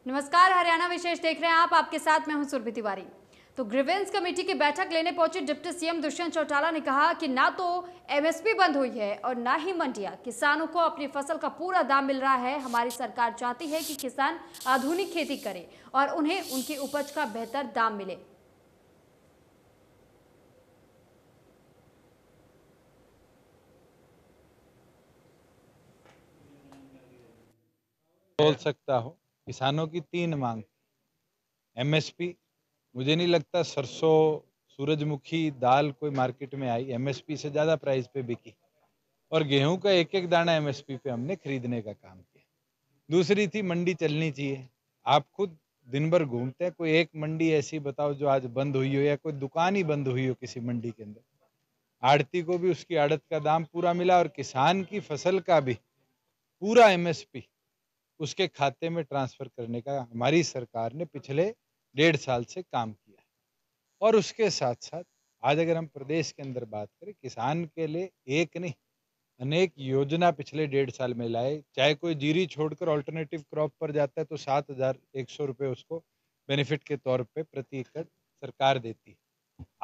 नमस्कार, हरियाणा विशेष देख रहे हैं आप। आपके साथ मैं हूं सुरभि तिवारी। तो ग्रीवेंस कमेटी की बैठक लेने पहुंचे डिप्टी सीएम दुष्यंत चौटाला ने कहा कि ना तो एमएसपी बंद हुई है और ना ही मंडियां। किसानों को अपनी फसल का पूरा दाम मिल रहा है। हमारी सरकार चाहती है कि किसान आधुनिक खेती करें और उन्हें उनकी उपज का बेहतर दाम मिले। बोल सकता हो, किसानों की 3 मांग। एमएसपी, मुझे नहीं लगता सरसों, सूरजमुखी दाल कोई मार्केट में आई एमएसपी से ज्यादा प्राइस पे बिकी। और गेहूं का एक एक दाना एमएसपी पे हमने खरीदने का काम किया। दूसरी थी मंडी चलनी चाहिए। आप खुद दिन भर घूमते हैं, कोई एक मंडी ऐसी बताओ जो आज बंद हुई हो या कोई दुकान ही बंद हुई हो किसी मंडी के अंदर। आड़ती को भी उसकी आड़त का दाम पूरा मिला और किसान की फसल का भी पूरा एमएसपी उसके खाते में ट्रांसफर करने का हमारी सरकार ने पिछले 1.5 साल से काम किया है। और उसके साथ साथ आज अगर हम प्रदेश के अंदर बात करें, किसान के लिए एक नहीं अनेक योजना पिछले 1.5 साल में लाए। चाहे कोई जीरी छोड़कर ऑल्टरनेटिव क्रॉप पर जाता है तो 7,100 रुपये उसको बेनिफिट के तौर पे प्रति एकड़ सरकार देती है।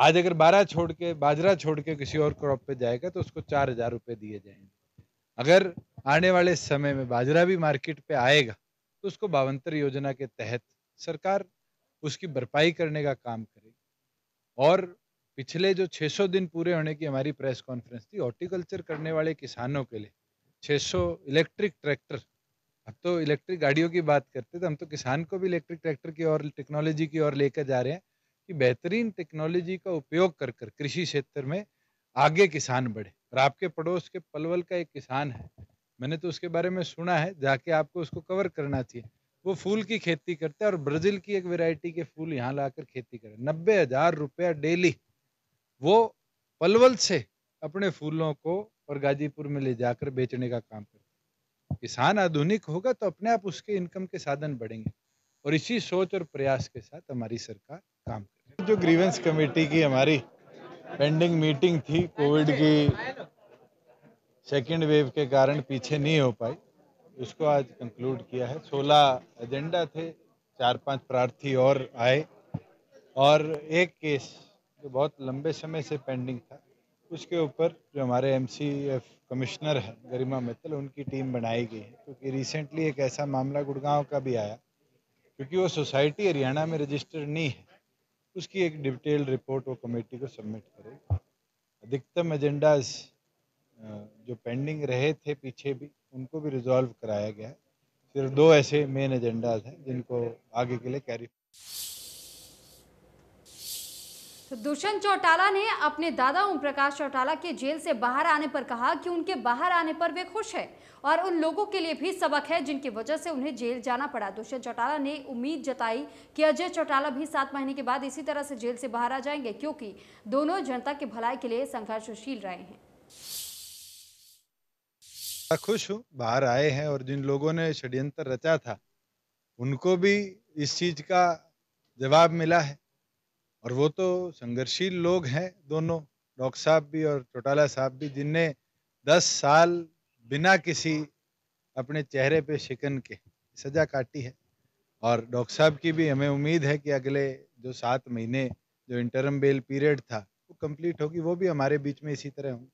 आज अगर बाजरा छोड़ के किसी और क्रॉप पे जाएगा तो उसको 4,000 रुपये दिए जाएंगे। अगर आने वाले समय में बाजरा भी मार्केट पे आएगा तो उसको 52 योजना के तहत सरकार उसकी भरपाई करने का काम करेगी। और पिछले जो 600 दिन पूरे होने की हमारी प्रेस कॉन्फ्रेंस थी, हॉर्टिकल्चर करने वाले किसानों के लिए 600 इलेक्ट्रिक ट्रैक्टर। अब तो इलेक्ट्रिक गाड़ियों की बात करते तो हम तो किसान को भी इलेक्ट्रिक ट्रैक्टर की और टेक्नोलॉजी की ओर लेकर जा रहे हैं कि बेहतरीन टेक्नोलॉजी का उपयोग कर कर कृषि क्षेत्र में आगे किसान बढ़े। और आपके पड़ोस के पलवल का एक किसान है, मैंने तो उसके बारे में सुना है, जाके आपको उसको कवर करना चाहिए। वो फूल की खेती करता है और ब्राजील की एक वैरायटी के फूल यहाँ लाकर खेती करे। 90,000 रुपया डेली वो पलवल से अपने फूलों को और गाजीपुर में ले जाकर बेचने का काम करता है। किसान आधुनिक होगा तो अपने आप उसके इनकम के साधन बढ़ेंगे। और इसी सोच और प्रयास के साथ हमारी सरकार काम कर रही है। जो ग्रीवेंस कमेटी की हमारी पेंडिंग मीटिंग थी, कोविड की सेकेंड वेव के कारण पीछे नहीं हो पाई, उसको आज कंक्लूड किया है। 16 एजेंडा थे, 4-5 प्रार्थी और आए और एक केस जो बहुत लंबे समय से पेंडिंग था उसके ऊपर जो हमारे एमसीएफ कमिश्नर है गरिमा मित्तल, उनकी टीम बनाई गई है। क्योंकि रिसेंटली एक ऐसा मामला गुड़गांव का भी आया, क्योंकि वो सोसाइटी हरियाणा में रजिस्टर्ड नहीं है, उसकी एक डिटेल रिपोर्ट वो कमेटी को सबमिट करेगी। अधिकतम एजेंडाज जो पेंडिंग रहे थे पीछे भी, उनको भी रिजॉल्व कराया गया है। सिर्फ 2 ऐसे मेन एजेंडाज हैं जिनको आगे के लिए कैरी। तो दुष्यंत चौटाला ने अपने दादा ओम प्रकाश चौटाला के जेल से बाहर आने पर कहा कि उनके बाहर आने पर वे खुश हैं और उन लोगों के लिए भी सबक है जिनकी वजह से उन्हें जेल जाना पड़ा। दुष्यंत चौटाला ने उम्मीद जताई कि अजय चौटाला भी 7 महीने के बाद इसी तरह से जेल से बाहर आ जाएंगे, क्योंकि दोनों जनता की भलाई के लिए संघर्षशील रहे हैं। खुश हूँ बाहर आए हैं और जिन लोगों ने षड्यंत्र रचा था उनको भी इस चीज का जवाब मिला है। और वो तो संघर्षशील लोग हैं दोनों, डॉक्टर साहब भी और चौटाला साहब भी, जिनने 10 साल बिना किसी अपने चेहरे पे शिकन के सजा काटी है। और डॉक्टर साहब की भी हमें उम्मीद है कि अगले जो 7 महीने जो इंटरम बेल पीरियड था वो कंप्लीट होगी, वो भी हमारे बीच में इसी तरह होंगे।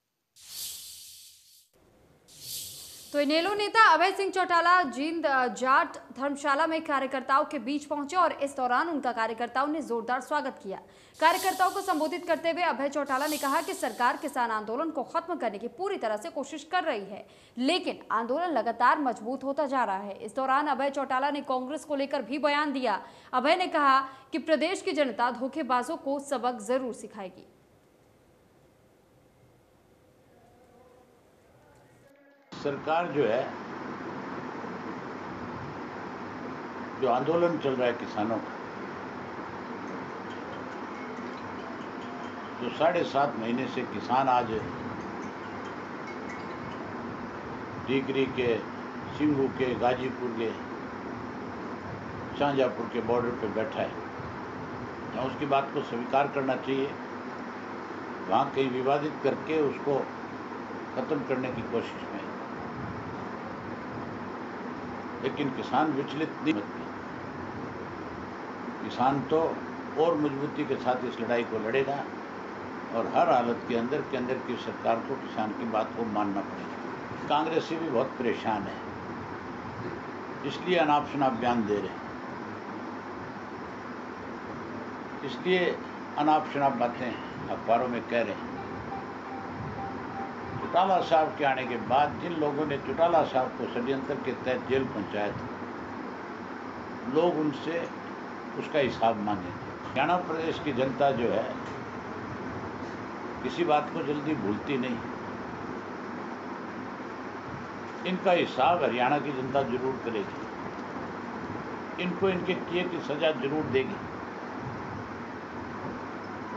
तो इनेलो नेता अभय सिंह चौटाला जींद जाट धर्मशाला में कार्यकर्ताओं के बीच पहुंचे और इस दौरान उनका कार्यकर्ताओं ने जोरदार स्वागत किया। कार्यकर्ताओं को संबोधित करते हुए अभय चौटाला ने कहा कि सरकार किसान आंदोलन को खत्म करने की पूरी तरह से कोशिश कर रही है, लेकिन आंदोलन लगातार मजबूत होता जा रहा है। इस दौरान अभय चौटाला ने कांग्रेस को लेकर भी बयान दिया। अभय ने कहा कि प्रदेश की जनता धोखेबाजों को सबक जरूर सिखाएगी। सरकार जो है, जो आंदोलन चल रहा है किसानों का, जो 7.5 महीने से किसान आज टीकरी के, सिंगू के, गाजीपुर के, शाहजहाँपुर के बॉर्डर पे बैठा है, यहाँ उसकी बात को स्वीकार करना चाहिए। वहाँ कहीं विवादित करके उसको खत्म करने की कोशिश में, लेकिन किसान विचलित नहीं होते। किसान तो और मजबूती के साथ इस लड़ाई को लड़ेगा और हर हालत के अंदर की सरकार को किसान की बात को मानना पड़ेगा। कांग्रेस से भी बहुत परेशान है, इसलिए अनाप शनाप बयान दे रहे हैं, इसलिए अनाप शनाप बातें अखबारों में कह रहे हैं। चौटाला साहब के आने के बाद जिन लोगों ने चौटाला साहब को षड्यंत्र के तहत जेल पहुंचाया था, लोग उनसे उसका हिसाब मांगे। हरियाणा प्रदेश की जनता जो है किसी बात को जल्दी भूलती नहीं। इनका हिसाब हरियाणा की जनता जरूर करेगी, इनको इनके किए की सजा जरूर देगी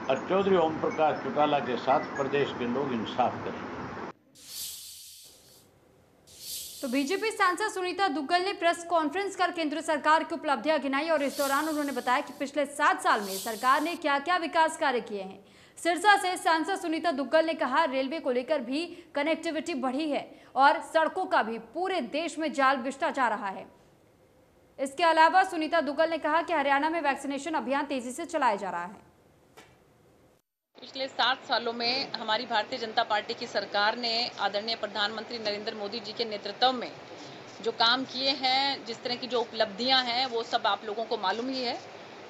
और चौधरी ओम प्रकाश चौटाला के साथ प्रदेश के लोग इंसाफ करेंगे। तो बीजेपी सांसद सुनीता दुग्गल ने प्रेस कॉन्फ्रेंस कर केंद्र सरकार की उपलब्धियां गिनाई और इस दौरान उन्होंने बताया कि पिछले 7 साल में सरकार ने क्या क्या विकास कार्य किए हैं। सिरसा से सांसद सुनीता दुग्गल ने कहा, रेलवे को लेकर भी कनेक्टिविटी बढ़ी है और सड़कों का भी पूरे देश में जाल बिछता जा रहा है। इसके अलावा सुनीता दुग्गल ने कहा कि हरियाणा में वैक्सीनेशन अभियान तेजी से चलाया जा रहा है। पिछले 7 सालों में हमारी भारतीय जनता पार्टी की सरकार ने आदरणीय प्रधानमंत्री नरेंद्र मोदी जी के नेतृत्व में जो काम किए हैं, जिस तरह की जो उपलब्धियां हैं, वो सब आप लोगों को मालूम ही है।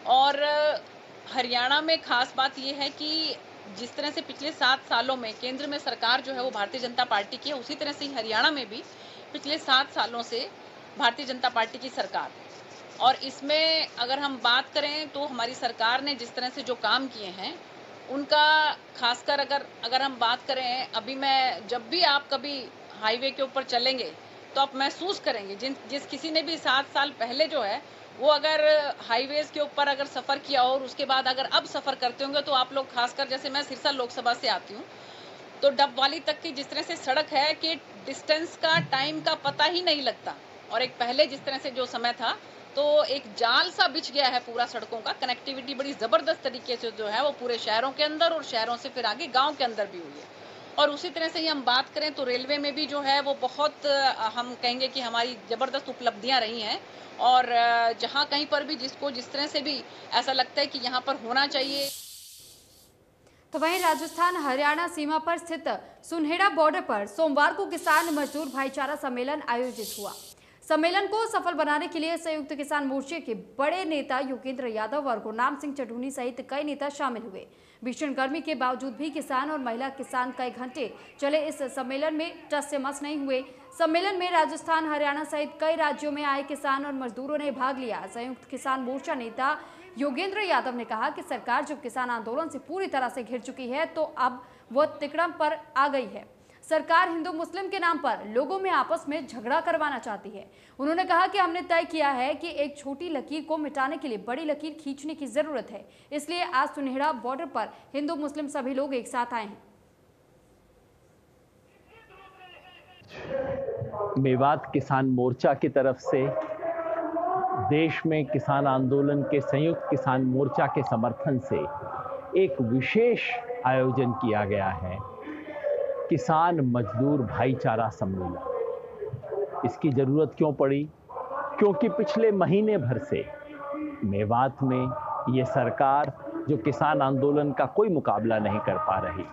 और हरियाणा में खास बात ये है कि जिस तरह से पिछले 7 सालों में केंद्र में सरकार जो है वो भारतीय जनता पार्टी की है, उसी तरह से हरियाणा में भी पिछले 7 सालों से भारतीय जनता पार्टी की सरकार है। और इसमें अगर हम बात करें तो हमारी सरकार ने जिस तरह से जो काम किए हैं उनका खासकर अगर हम बात करें, अभी मैं जब भी आप कभी हाईवे के ऊपर चलेंगे तो आप महसूस करेंगे जिस किसी ने भी 7 साल पहले जो है वो अगर हाईवेज के ऊपर अगर सफ़र किया और उसके बाद अगर अब सफ़र करते होंगे तो आप लोग खासकर, जैसे मैं सिरसा लोकसभा से आती हूँ, तो डबवाली तक की जिस तरह से सड़क है कि डिस्टेंस का, टाइम का पता ही नहीं लगता। और एक पहले जिस तरह से जो समय था तो एक जाल सा बिछ गया है पूरा सड़कों का। कनेक्टिविटी बड़ी ज़बरदस्त तरीके से जो है वो पूरे शहरों के अंदर और शहरों से फिर आगे गांव के अंदर भी हुई है। और उसी तरह से ही हम बात करें तो रेलवे में भी जो है वो बहुत, हम कहेंगे कि हमारी ज़बरदस्त उपलब्धियां रही हैं। और जहां कहीं पर भी जिसको जिस तरह से भी ऐसा लगता है कि यहाँ पर होना चाहिए। तो वहीं राजस्थान हरियाणा सीमा पर स्थित सुनहेड़ा बॉर्डर पर सोमवार को किसान मजदूर भाईचारा सम्मेलन आयोजित हुआ। सम्मेलन को सफल बनाने के लिए संयुक्त किसान मोर्चे के बड़े नेता योगेंद्र यादव और गुरनाम सिंह चढ़ूनी सहित कई नेता शामिल हुए। भीषण गर्मी के बावजूद भी किसान और महिला किसान कई घंटे चले इस सम्मेलन में टस से मस नहीं हुए। सम्मेलन में राजस्थान, हरियाणा सहित कई राज्यों में आए किसान और मजदूरों ने भाग लिया। संयुक्त किसान मोर्चा नेता योगेंद्र यादव ने कहा कि सरकार जब किसान आंदोलन से पूरी तरह से घिर चुकी है तो अब वो तिकड़म पर आ गई है। सरकार हिंदू मुस्लिम के नाम पर लोगों में आपस में झगड़ा करवाना चाहती है। उन्होंने कहा कि हमने तय किया है कि एक छोटी लकीर को मिटाने के लिए बड़ी लकीर खींचने की जरूरत है, इसलिए आज सुनहेड़ा बॉर्डर पर हिंदू मुस्लिम सभी लोग एक साथ आए हैं। मेवात किसान मोर्चा की तरफ से देश में किसान आंदोलन के संयुक्त किसान मोर्चा के समर्थन से एक विशेष आयोजन किया गया है, किसान मजदूर भाईचारा सम्मेलन। इसकी जरूरत क्यों पड़ी? क्योंकि पिछले महीने भर से मेवात में ये सरकार जो किसान आंदोलन का कोई मुकाबला नहीं कर पा रही,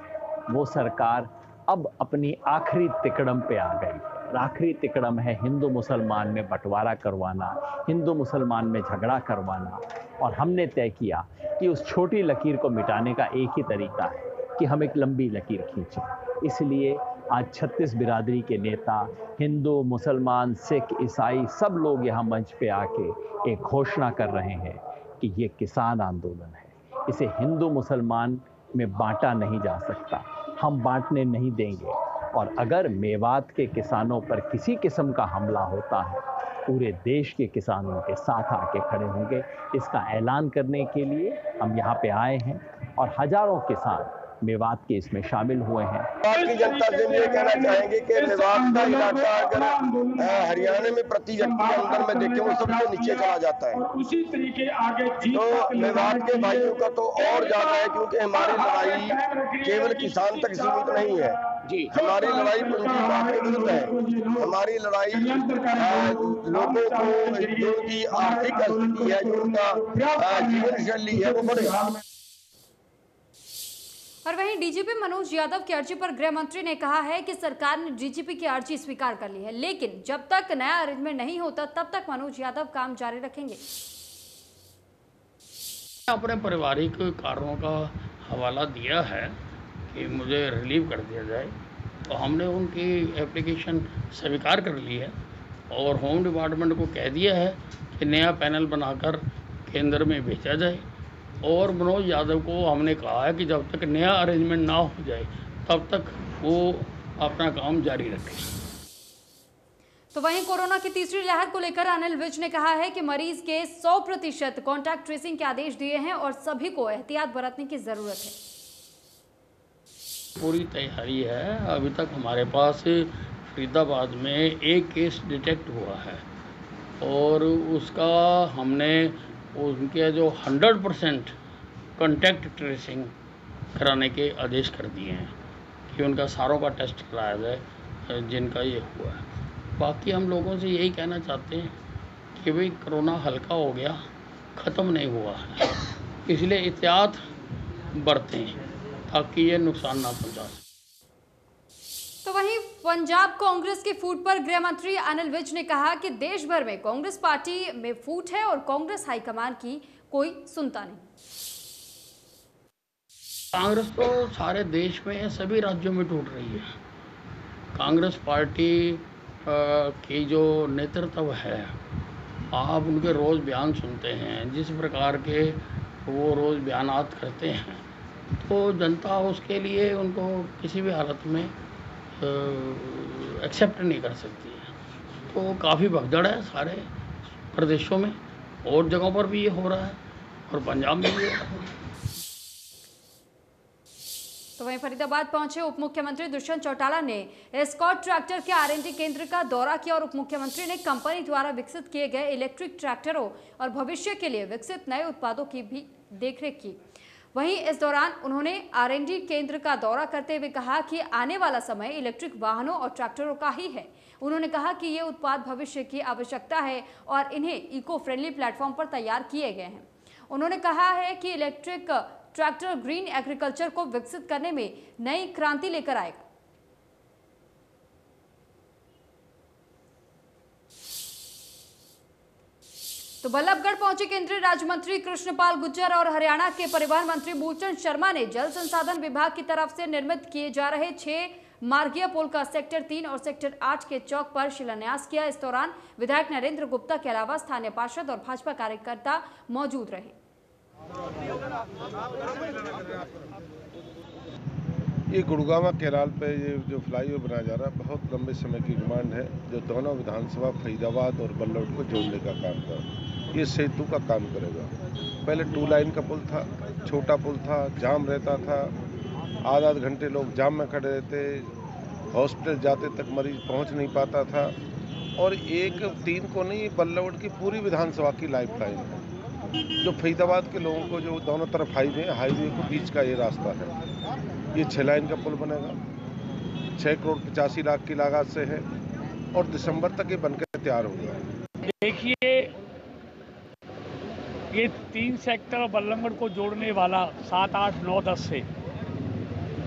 वो सरकार अब अपनी आखिरी तिकड़म पे आ गई। आखिरी तिकड़म है हिंदू मुसलमान में बंटवारा करवाना, हिंदू मुसलमान में झगड़ा करवाना। और हमने तय किया कि उस छोटी लकीर को मिटाने का एक ही तरीका है कि हम एक लंबी लकीर खींचें। इसलिए आज 36 बिरादरी के नेता, हिंदू, मुसलमान, सिख, ईसाई सब लोग यहाँ मंच पे आके एक घोषणा कर रहे हैं कि ये किसान आंदोलन है, इसे हिंदू मुसलमान में बांटा नहीं जा सकता, हम बांटने नहीं देंगे। और अगर मेवात के किसानों पर किसी किस्म का हमला होता है, पूरे देश के किसान उनके साथ आके खड़े होंगे। इसका ऐलान करने के लिए हम यहाँ पे आए हैं और हजारों किसान मेवात के इसमें शामिल हुए हैं। की जनता से ये कहना चाहेंगे कि मेवात का इलाका अगर हरियाणा में प्रति व्यक्ति के अंदर में देखें वो सबसे नीचे चला जाता है, उसी तरीके आगे तो मेवात के भाइयों का तो और ज्यादा है, क्योंकि हमारी लड़ाई केवल किसान तक सीमित नहीं है। हमारी लड़ाई पूंजीवाद के विरुद्ध है। हमारी लड़ाई लोगों को जो उनकी आर्थिक स्थिति है, जो उनका जीवन शैली है, वो बढ़े। और वहीं डीजीपी मनोज यादव की अर्जी पर गृह मंत्री ने कहा है कि सरकार ने डीजीपी की अर्जी स्वीकार कर ली है, लेकिन जब तक नया अरेंजमेंट नहीं होता तब तक मनोज यादव काम जारी रखेंगे। अपने पारिवारिक कारणों का हवाला दिया है कि मुझे रिलीव कर दिया जाए, तो हमने उनकी एप्लीकेशन स्वीकार कर ली है और होम डिपार्टमेंट को कह दिया है कि नया पैनल बनाकर केंद्र में भेजा जाए। और मनोज यादव को हमने कहा है कि जब तक नया अरेंजमेंट ना हो जाए तब तक वो अपना काम जारी रखें। तो वहीं कोरोना की तीसरी लहर को लेकर अनिल विज ने कहा है कि मरीज के 100% कॉन्टैक्ट ट्रेसिंग के आदेश दिए हैं और सभी को एहतियात बरतने की जरूरत है। पूरी तैयारी है। अभी तक हमारे पास फरीदाबाद में एक केस डिटेक्ट हुआ है और उसका हमने उनके जो 100% कॉन्टैक्ट ट्रेसिंग कराने के आदेश कर दिए हैं कि उनका सारों का टेस्ट कराया जाए जिनका ये हुआ है। बाकी हम लोगों से यही कहना चाहते हैं कि भाई कोरोना हल्का हो गया, ख़त्म नहीं हुआ है, इसलिए एहतियात बरतें ताकि ये नुकसान ना पहुंचा सके। तो वहीं पंजाब कांग्रेस की फूट पर गृह मंत्री अनिल विज ने कहा कि देश भर में कांग्रेस पार्टी में फूट है और कांग्रेस हाईकमान की कोई सुनता नहीं। कांग्रेस तो सारे देश में सभी राज्यों में टूट रही है। कांग्रेस पार्टी की जो नेतृत्व है, आप उनके रोज़ बयान सुनते हैं, जिस प्रकार के वो रोज़ बयानात करते हैं, तो जनता उसके लिए उनको किसी भी हालत में एक्सेप्ट नहीं कर सकती है। तो काफ़ी भगदड़ है सारे प्रदेशों में, और जगहों पर भी ये हो रहा है और पंजाब में भी हो रहा है। तो वहीं फरीदाबाद पहुंचे उप मुख्यमंत्री दुष्यंत चौटाला ने एस्कॉर्ट ट्रैक्टर के R&D केंद्र का दौरा किया और उप मुख्यमंत्री ने कंपनी द्वारा विकसित किए गए इलेक्ट्रिक ट्रैक्टरों और भविष्य के लिए विकसित नए उत्पादों की भी देखरेख की। वहीं इस दौरान उन्होंने R&D केंद्र का दौरा करते हुए कहा कि आने वाला समय इलेक्ट्रिक वाहनों और ट्रैक्टरों का ही है। उन्होंने कहा कि ये उत्पाद भविष्य की आवश्यकता है और इन्हें इको फ्रेंडली प्लेटफॉर्म पर तैयार किए गए हैं। उन्होंने कहा है कि इलेक्ट्रिक ट्रैक्टर ग्रीन एग्रीकल्चर को विकसित करने में नई क्रांति लेकर आएगा। तो बल्लभगढ़ पहुंचे केंद्रीय राज्य मंत्री कृष्णपाल गुर्जर और हरियाणा के परिवहन मंत्री मूलचंद शर्मा ने जल संसाधन विभाग की तरफ से निर्मित किए जा रहे 6 मार्गीय पुल का सेक्टर 3 और सेक्टर 8 के चौक पर शिलान्यास किया। इस दौरान विधायक नरेंद्र गुप्ता के अलावा स्थानीय पार्षद और भाजपा कार्यकर्ता मौजूद रहे। ये गुड़गांव केराल पे ये जो फ्लाईओवर बनाया जा रहा है, बहुत लंबे समय की डिमांड है, जो दोनों विधानसभा फरीदाबाद और बल्लभगढ़ को जोड़ने का काम था। ये सेतु का काम करेगा। पहले 2 लाइन का पुल था, छोटा पुल था, जाम रहता था, आधा घंटे लोग जाम में खड़े रहते, हॉस्पिटल जाते तक मरीज पहुंच नहीं पाता था। और 1-3 को नहीं, बल्लभगढ़ की पूरी विधानसभा की लाइफ लाइन है, जो फरीदाबाद के लोगों को, जो दोनों तरफ हाईवे को बीच का ये रास्ता है। ये 6 लाइन का पुल बनेगा, 6 करोड़ 85 लाख की लागत से है और दिसंबर तक ये बनकर तैयार होगा। देखिए, ये 3 सेक्टर बल्लभगढ़ को जोड़ने वाला 7, 8, 9, 10 से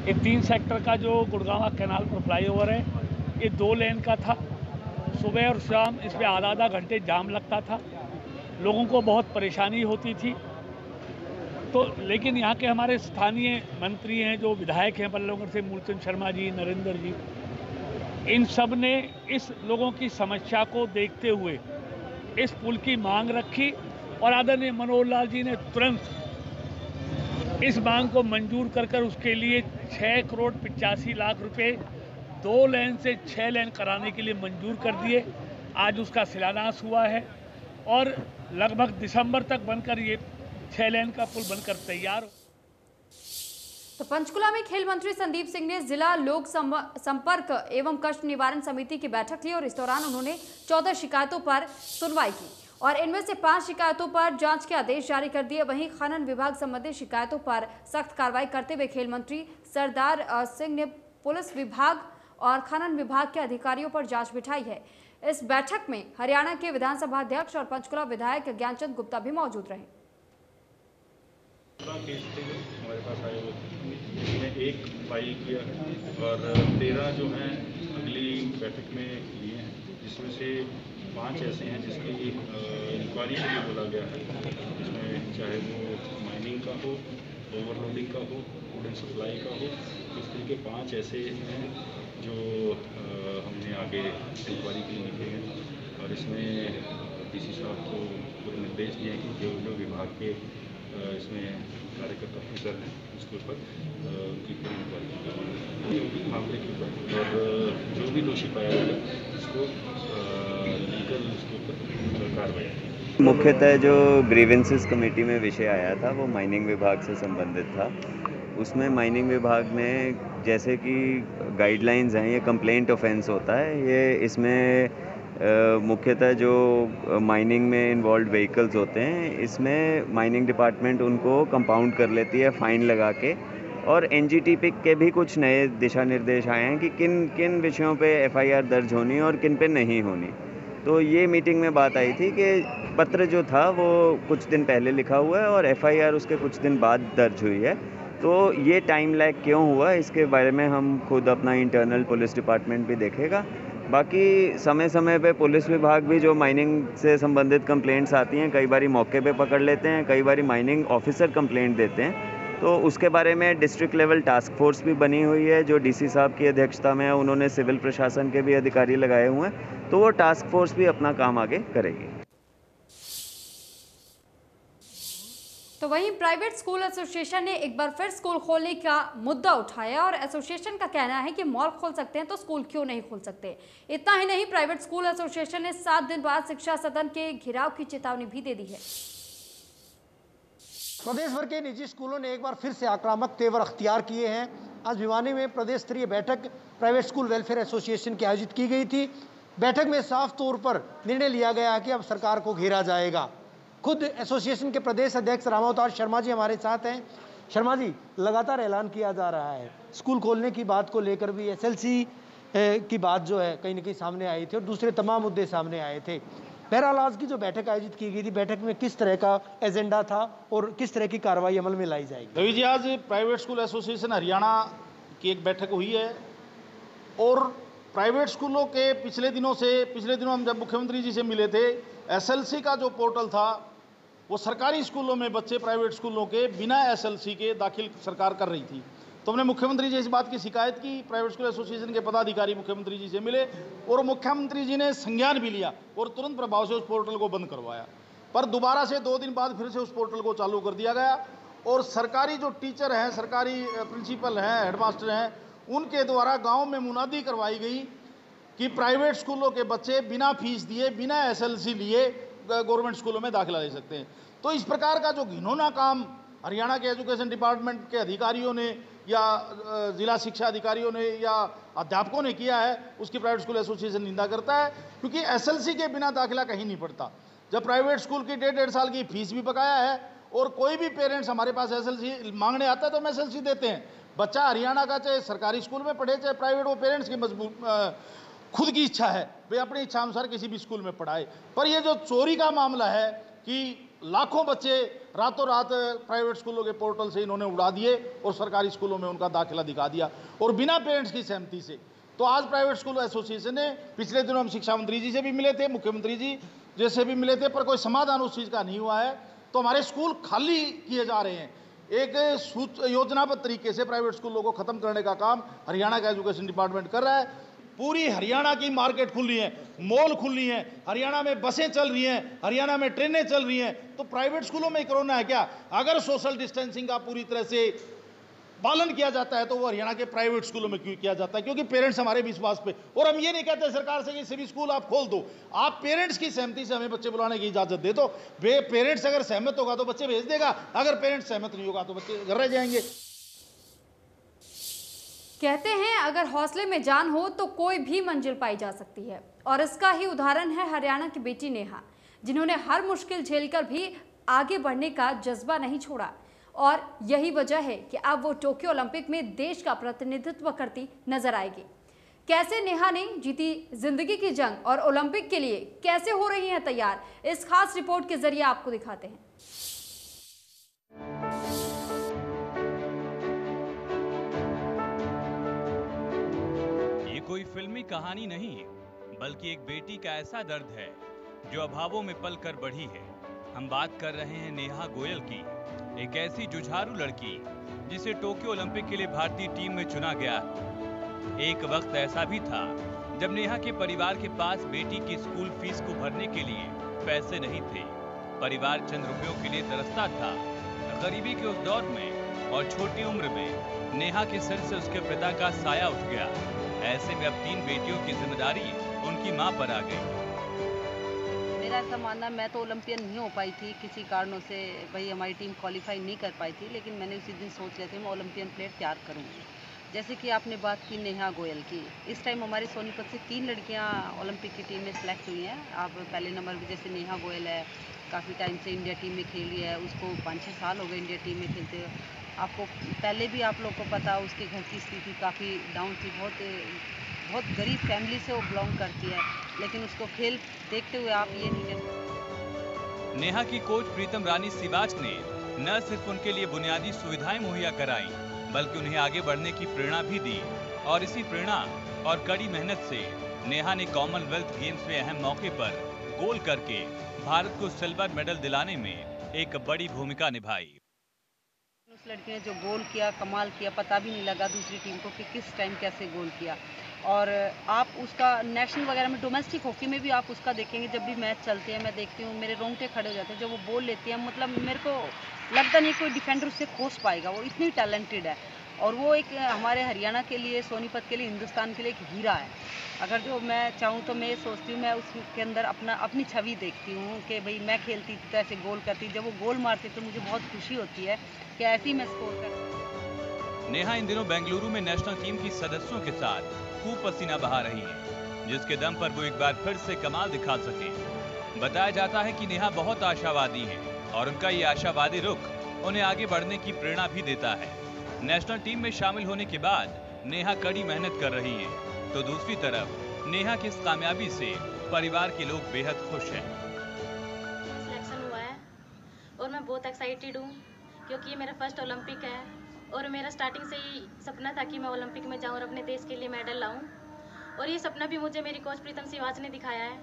ये 3 सेक्टर का जो गुड़गांव कैनाल पर फ्लाईओवर है, ये 2 लेन का था। सुबह और शाम इसमें आधा घंटे जाम लगता था, लोगों को बहुत परेशानी होती थी। तो लेकिन यहाँ के हमारे स्थानीय मंत्री हैं, जो विधायक हैं बल्लभगढ़ से, मूलचंद शर्मा जी, नरेंद्र जी, इन सब ने इस लोगों की समस्या को देखते हुए इस पुल की मांग रखी और आदरणीय मनोहर लाल जी ने तुरंत इस मांग को मंजूर कर उसके लिए 6 करोड़ 85 लाख रुपए 2 लेन से 6 लेन कराने के लिए मंजूर कर दिए। आज उसका शिलान्यास हुआ है और लगभग दिसंबर तक बनकर ये 6 लेन का पुल बनकर तैयार। तो पंचकुला में खेल मंत्री संदीप सिंह ने जिला लोक संपर्क एवं कष्ट निवारण समिति की बैठक ली और इस दौरान उन्होंने 14 शिकायतों पर सुनवाई की और इनमें से 5 शिकायतों पर जांच के आदेश जारी कर दिए। वहीं खनन विभाग संबंधित शिकायतों पर सख्त कार्रवाई करते हुए खेल मंत्री सरदार सिंह ने पुलिस विभाग और खनन विभाग के अधिकारियों पर जांच बिठाई है। इस बैठक में हरियाणा के विधानसभा अध्यक्ष और पंचकुला विधायक ज्ञानचंद गुप्ता भी मौजूद रहे। केस थे जो हमारे पास आए हुए थे, इसमें एक फाइल किया है और 13 जो हैं अगली बैठक में लिए हैं, जिसमें से 5 ऐसे हैं जिसकी इंक्वायरी के लिए बोला गया है, जिसमें चाहे वो माइनिंग का हो, ओवरलोडिंग का हो, फूड एंड सप्लाई का हो। इस तरह के 5 ऐसे हैं जो हमने आगे इंक्वायरी के लिए लिखे हैं और इसमें डीसी साहब को पूरे निर्देश दिए कि जो विभाग के इसमें कार्यकर्ता ऑफिसर हैं उसके ऊपर उनकी पूरी इंक्वायरी मामले के ऊपर और जो भी दोषी पाया जाएगा उसको लीगल उसके ऊपर कार्रवाई। मुख्यतः जो ग्रीवेंसेस कमेटी में विषय आया था वो माइनिंग विभाग से संबंधित था। उसमें माइनिंग विभाग ने जैसे कि गाइडलाइंस हैं, ये कंप्लेंट ऑफेंस होता है, ये इसमें मुख्यतः जो माइनिंग में इन्वॉल्व व्हीकल्स होते हैं इसमें माइनिंग डिपार्टमेंट उनको कंपाउंड कर लेती है फाइन लगा के। और एनजीटी के भी कुछ नए दिशा निर्देश आए हैं कि किन किन विषयों पे एफआईआर दर्ज होनी और किन पे नहीं होनी। तो ये मीटिंग में बात आई थी कि पत्र जो था वो कुछ दिन पहले लिखा हुआ है और एफआईआर उसके कुछ दिन बाद दर्ज हुई है। तो ये टाइम लैग क्यों हुआ इसके बारे में हम खुद अपना इंटरनल पुलिस डिपार्टमेंट भी देखेगा। बाकी समय समय पे पुलिस विभाग भी जो माइनिंग से संबंधित कंप्लेंट्स आती हैं कई बारी मौके पे पकड़ लेते हैं, कई बारी माइनिंग ऑफिसर कंप्लेंट देते हैं। तो उसके बारे में डिस्ट्रिक्ट लेवल टास्क फोर्स भी बनी हुई है जो डीसी साहब की अध्यक्षता में है, उन्होंने सिविल प्रशासन के भी अधिकारी लगाए हुए हैं, तो वो टास्क फोर्स भी अपना काम आगे करेगी। तो वहीं प्राइवेट स्कूल एसोसिएशन ने एक बार फिर स्कूल खोलने का मुद्दा उठाया और एसोसिएशन का कहना है कि मॉल खोल सकते हैं तो स्कूल क्यों नहीं खोल सकते। इतना ही नहीं, प्राइवेट स्कूल एसोसिएशन ने 7 दिन बाद शिक्षा सदन के घेराव की चेतावनी भी दे दी है। प्रदेश भर के निजी स्कूलों ने एक बार फिर से आक्रामक तेवर अख्तियार किए हैं। आज भिवानी में प्रदेश स्तरीय बैठक प्राइवेट स्कूल वेलफेयर एसोसिएशन की आयोजित की गई थी। बैठक में साफ तौर पर निर्णय लिया गया कि अब सरकार को घेरा जाएगा। खुद एसोसिएशन के प्रदेश अध्यक्ष रामावतार शर्मा जी हमारे साथ हैं। शर्मा जी, लगातार ऐलान किया जा रहा है स्कूल खोलने की बात को लेकर भी, एसएलसी की बात जो है कहीं ना कहीं सामने आई थी और दूसरे तमाम मुद्दे सामने आए थे। बहरहाल आज की जो बैठक आयोजित की गई थी, बैठक में किस तरह का एजेंडा था और किस तरह की कार्रवाई अमल में लाई जाएगी? रवि जी, आज प्राइवेट स्कूल एसोसिएशन हरियाणा की एक बैठक हुई है और प्राइवेट स्कूलों के पिछले दिनों हम जब मुख्यमंत्री जी से मिले थे, एसएलसी का जो पोर्टल था वो सरकारी स्कूलों में बच्चे प्राइवेट स्कूलों के बिना एसएलसी के दाखिल सरकार कर रही थी। तो हमने मुख्यमंत्री जी इस बात की शिकायत की, प्राइवेट स्कूल एसोसिएशन के पदाधिकारी मुख्यमंत्री जी से मिले और मुख्यमंत्री जी ने संज्ञान भी लिया और तुरंत प्रभाव से उस पोर्टल को बंद करवाया। पर दोबारा से 2 दिन बाद फिर से उस पोर्टल को चालू कर दिया गया और सरकारी जो टीचर हैं, सरकारी प्रिंसिपल हैं, हेडमास्टर हैं, उनके द्वारा गाँव में मुनादी करवाई गई कि प्राइवेट स्कूलों के बच्चे बिना फीस दिए, बिना एसएलसी लिए गवर्नमेंट स्कूलों में दाखिला ले सकते हैं। तो इस प्रकार का जो घिनौना काम हरियाणा के एजुकेशन डिपार्टमेंट के अधिकारियों ने या जिला शिक्षा अधिकारियों ने या अध्यापकों ने किया है, उसकी प्राइवेट स्कूल एसोसिएशन निंदा करता है, क्योंकि एसएलसी के बिना दाखिला कहीं नहीं पड़ता। जब प्राइवेट स्कूल की 1.5 साल की फीस भी बकाया है और कोई भी पेरेंट्स हमारे पास एसएलसी मांगने आता है तो हम एसएलसी देते हैं। बच्चा हरियाणा का चाहे सरकारी स्कूल में पढ़े चाहे प्राइवेट, वो पेरेंट्स की खुद की इच्छा है, वे अपनी इच्छा अनुसार किसी भी स्कूल में पढ़ाए। पर ये जो चोरी का मामला है कि लाखों बच्चे रातों रात प्राइवेट स्कूलों के पोर्टल से इन्होंने उड़ा दिए और सरकारी स्कूलों में उनका दाखिला दिखा दिया और बिना पेरेंट्स की सहमति से। तो आज प्राइवेट स्कूल एसोसिएशन ने, पिछले दिनों हम शिक्षा मंत्री जी से भी मिले थे, मुख्यमंत्री जी जैसे भी मिले थे, पर कोई समाधान उस चीज़ का नहीं हुआ है। तो हमारे स्कूल खाली किए जा रहे हैं। एक योजनाबद्ध तरीके से प्राइवेट स्कूलों को खत्म करने का काम हरियाणा का एजुकेशन डिपार्टमेंट कर रहा है। पूरी हरियाणा की मार्केट खुल रही है, मॉल खुल रही हैं, हरियाणा में बसें चल रही हैं, हरियाणा में ट्रेनें चल रही हैं, तो प्राइवेट स्कूलों में कोरोना है क्या? अगर सोशल डिस्टेंसिंग का पूरी तरह से पालन किया जाता है तो वो हरियाणा के प्राइवेट स्कूलों में क्यों किया जाता है? क्योंकि पेरेंट्स हमारे विश्वास पे, और हम ये नहीं कहते सरकार से कि सभी स्कूल आप खोल दो, आप पेरेंट्स की सहमति से हमें बच्चे बुलाने की इजाजत दे दो। पेरेंट्स अगर सहमत होगा तो बच्चे भेज देगा, अगर पेरेंट्स सहमत नहीं होगा तो बच्चे घर रह जाएंगे। कहते हैं अगर हौसले में जान हो तो कोई भी मंजिल पाई जा सकती है, और इसका ही उदाहरण है हरियाणा की बेटी नेहा, जिन्होंने हर मुश्किल झेलकर भी आगे बढ़ने का जज्बा नहीं छोड़ा और यही वजह है कि अब वो टोक्यो ओलंपिक में देश का प्रतिनिधित्व करती नजर आएगी। कैसे नेहा ने जीती जिंदगी की जंग और ओलंपिक के लिए कैसे हो रही हैं तैयार, इस खास रिपोर्ट के जरिए आपको दिखाते हैं। ये कोई फिल्मी कहानी नहीं, बल्कि एक बेटी का ऐसा दर्द है जो अभावों में पलकर बढ़ी है। हम बात कर रहे हैं नेहा गोयल की, एक ऐसी जुझारू लड़की जिसे टोक्यो ओलंपिक के लिए भारतीय टीम में चुना गया। एक वक्त ऐसा भी था जब नेहा के परिवार के पास बेटी की स्कूल फीस को भरने के लिए पैसे नहीं थे। परिवार चंद रुपयों के लिए तरसता था। गरीबी के उस दौर में और छोटी उम्र में नेहा के सिर से उसके पिता का साया उठ गया। ऐसे में अब 3 बेटियों की जिम्मेदारी उनकी मां पर आ गई। मेरा ऐसा मानना, मैं तो ओलंपियन नहीं हो पाई थी किसी कारणों से, भाई हमारी टीम क्वालिफाई नहीं कर पाई थी, लेकिन मैंने उसी दिन सोच लिया था मैं ओलंपियन प्लेयर तैयार करूँगी। जैसे कि आपने बात की नेहा गोयल की, इस टाइम हमारे सोनीपत से 3 लड़कियां ओलंपिक की टीम में सेलेक्ट हुई हैं। आप पहले नंबर पर जैसे नेहा गोयल है, काफ़ी टाइम से इंडिया टीम में खेली है, उसको 5-6 साल हो गए इंडिया टीम में खेलते हुए। आपको पहले भी आप लोग को पता, उसके घर की स्थिति काफ़ी डाउन थी, बहुत गरीब फैमिली से वो बिलोंग करती है, लेकिन उसको खेल देखते हुए आप ये नहीं कह सकते। नेहा की कोच प्रीतम रानी सिवाच ने न सिर्फ उनके लिए बुनियादी सुविधाएं मुहैया कराई, बल्कि उन्हें आगे बढ़ने की प्रेरणा भी दी। और इसी प्रेरणा और कड़ी मेहनत से नेहा ने कॉमनवेल्थ गेम्स में अहम मौके पर गोल करके भारत को सिल्वर मेडल दिलाने में एक बड़ी भूमिका निभाई। उस लड़की ने जो गोल किया, कमाल किया, पता भी नहीं लगा दूसरी टीम को कि किस टाइम कैसे गोल किया। और आप उसका नेशनल वगैरह में, डोमेस्टिक हॉकी में भी आप उसका देखेंगे, जब भी मैच चलते हैं मैं देखती हूँ मेरे रोंगटे खड़े हो जाते हैं जब वो बॉल लेती है। मतलब मेरे को लगता नहीं कोई डिफेंडर उससे खोस पाएगा, वो इतनी टैलेंटेड है। और वो एक हमारे हरियाणा के लिए, सोनीपत के लिए, हिंदुस्तान के लिए एक हीरा है। अगर जो मैं चाहूँ तो मैं सोचती हूँ, मैं उसके अंदर अपनी छवि देखती हूँ कि भाई मैं खेलती थी तो ऐसे गोल करती, जब वो गोल मारती तो मुझे बहुत खुशी होती है कि ऐसे ही मैं स्कोर करती। नेहा इन दिनों बेंगलुरु में नेशनल टीम की सदस्यों के साथ खूब पसीना बहा रही है, जिसके दम पर वो एक बार फिर से कमाल दिखा सके। बताया जाता है कि नेहा बहुत आशावादी है और उनका ये आशावादी रुख उन्हें आगे बढ़ने की प्रेरणा भी देता है। नेशनल टीम में शामिल होने के बाद नेहा कड़ी मेहनत कर रही हैं, तो दूसरी तरफ नेहा की इस कामयाबी से परिवार के लोग बेहद खुश हैं। सिलेक्शन हुआ है और मैं बहुत एक्साइटेड हूँ, क्योंकि ये मेरा फर्स्ट ओलंपिक है और मेरा स्टार्टिंग से ही सपना था कि मैं ओलंपिक में जाऊँ और अपने देश के लिए मेडल लाऊं। और ये सपना भी मुझे मेरी कोच प्रीतम सिवाच ने दिखाया है,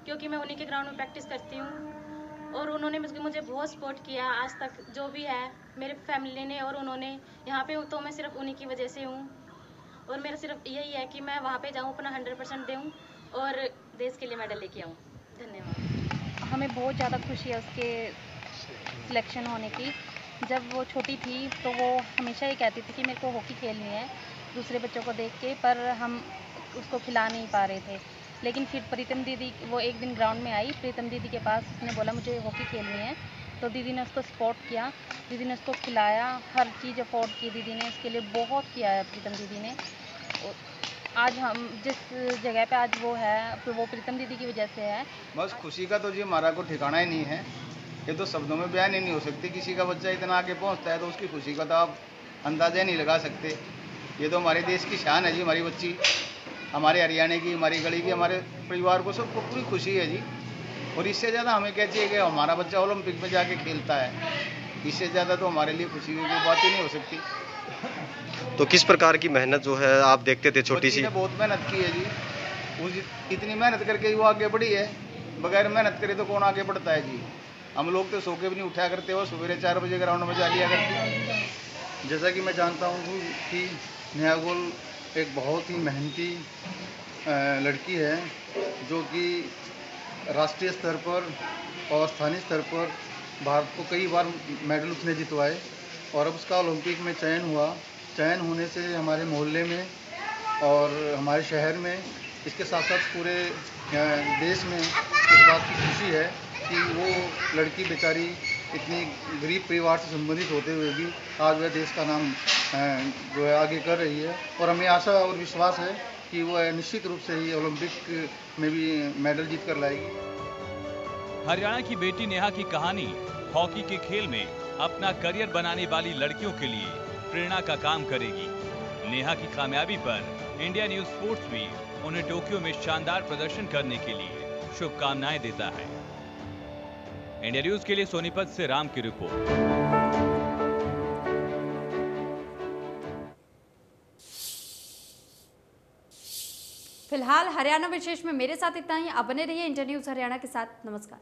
क्योंकि मैं उन्हीं के ग्राउंड में प्रैक्टिस करती हूँ और उन्होंने मुझे बहुत सपोर्ट किया आज तक, जो भी है मेरे फैमिली ने। और उन्होंने यहाँ पे हूँ तो मैं सिर्फ उन्हीं की वजह से हूँ और मेरा सिर्फ यही है कि मैं वहाँ पे जाऊँ, अपना 100% दूँ और देश के लिए मेडल लेके आऊँ। धन्यवाद। हमें बहुत ज़्यादा खुशी है उसके सिलेक्शन होने की। जब वो छोटी थी तो वो हमेशा ये कहती थी कि मेरे को हॉकी खेलनी है दूसरे बच्चों को देख के, पर हम उसको खिला नहीं पा रहे थे। लेकिन फिर प्रीतम दीदी, वो एक दिन ग्राउंड में आई प्रीतम दीदी के पास, उसने बोला मुझे हॉकी खेलनी है, तो दीदी ने उसको सपोर्ट किया, दीदी ने उसको खिलाया, हर चीज़ अफोर्ड की दीदी ने, उसके लिए बहुत किया है प्रीतम दीदी ने। आज हम जिस जगह पे आज वो है वो प्रीतम दीदी की वजह से है। बस खुशी का तो जी हमारा कोई ठिकाना ही नहीं है, ये तो शब्दों में बयान ही नहीं हो सकती। किसी का बच्चा इतना आगे पहुंचता है तो उसकी खुशी का तो आप अंदाजा नहीं लगा सकते। ये तो हमारे देश की शान है जी, हमारी बच्ची, हमारे हरियाणा की, हमारी गली की, हमारे परिवार को सबको पूरी खुशी है जी। और इससे ज़्यादा हमें क्या चाहिए कि हमारा बच्चा ओलंपिक में जाके खेलता है, इससे ज़्यादा तो हमारे लिए खुशी की कोई बात ही नहीं हो सकती। तो किस प्रकार की मेहनत जो है आप देखते थे छोटी सी? बहुत मेहनत की है जी, इतनी मेहनत करके वो आगे बढ़ी है। बगैर मेहनत करे तो कौन आगे बढ़ता है जी। हम लोग तो सो के भी नहीं उठा करते हो, सवेरे 4 बजे ग्राउंड में जा लिया करते। जैसा कि मैं जानता हूँ कि नेहा गोयल एक बहुत ही मेहनती लड़की है, जो कि राष्ट्रीय स्तर पर और स्थानीय स्तर पर भारत को कई बार मेडल उसने जितवाए और अब उसका ओलंपिक में चयन हुआ। चयन होने से हमारे मोहल्ले में और हमारे शहर में, इसके साथ साथ पूरे देश में इस बात की खुशी है कि वो लड़की बेचारी इतनी गरीब परिवार से संबंधित होते हुए भी आज वह देश का नाम जो है आगे कर रही है। और हमें आशा और विश्वास है कि वह निश्चित रूप से ही ओलंपिक में भी मेडल जीत कर लाएगी। हरियाणा की बेटी नेहा की कहानी हॉकी के खेल में अपना करियर बनाने वाली लड़कियों के लिए प्रेरणा का काम करेगी। नेहा की कामयाबी पर इंडिया न्यूज स्पोर्ट्स भी उन्हें टोक्यो में शानदार प्रदर्शन करने के लिए शुभकामनाएं देता है। इंडिया न्यूज के लिए सोनीपत से राम की रिपोर्ट। फिलहाल हरियाणा विशेष में मेरे साथ इतना ही। आप बने रहिए इंडिया न्यूज हरियाणा के साथ। नमस्कार।